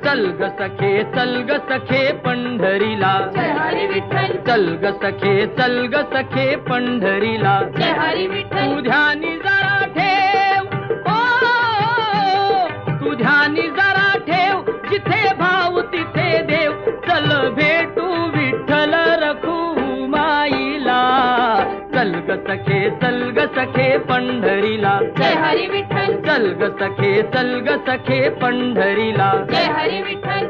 चल ग सखे चल ग सखे पंढरीला, जय हरी विठ्ठल. चल ग सखे पंढरीला. जय हरी विठ्ठल. तू ध्यानी जरा ठेव, तू ध्यानी जरा ठेव, जिथे भाव तिथे देव. चल भेटू विठ्ठल रखुमाईला. चल ग सखे पंढरीला. जय हरी विठ्ठल. चल ग सखे पंढरीला. जय हरी विठ्ठल.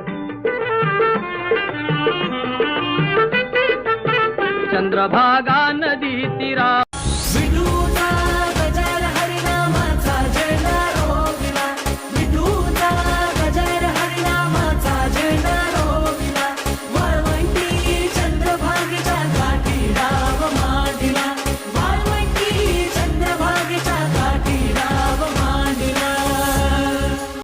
चंद्रभागा नदी तीरा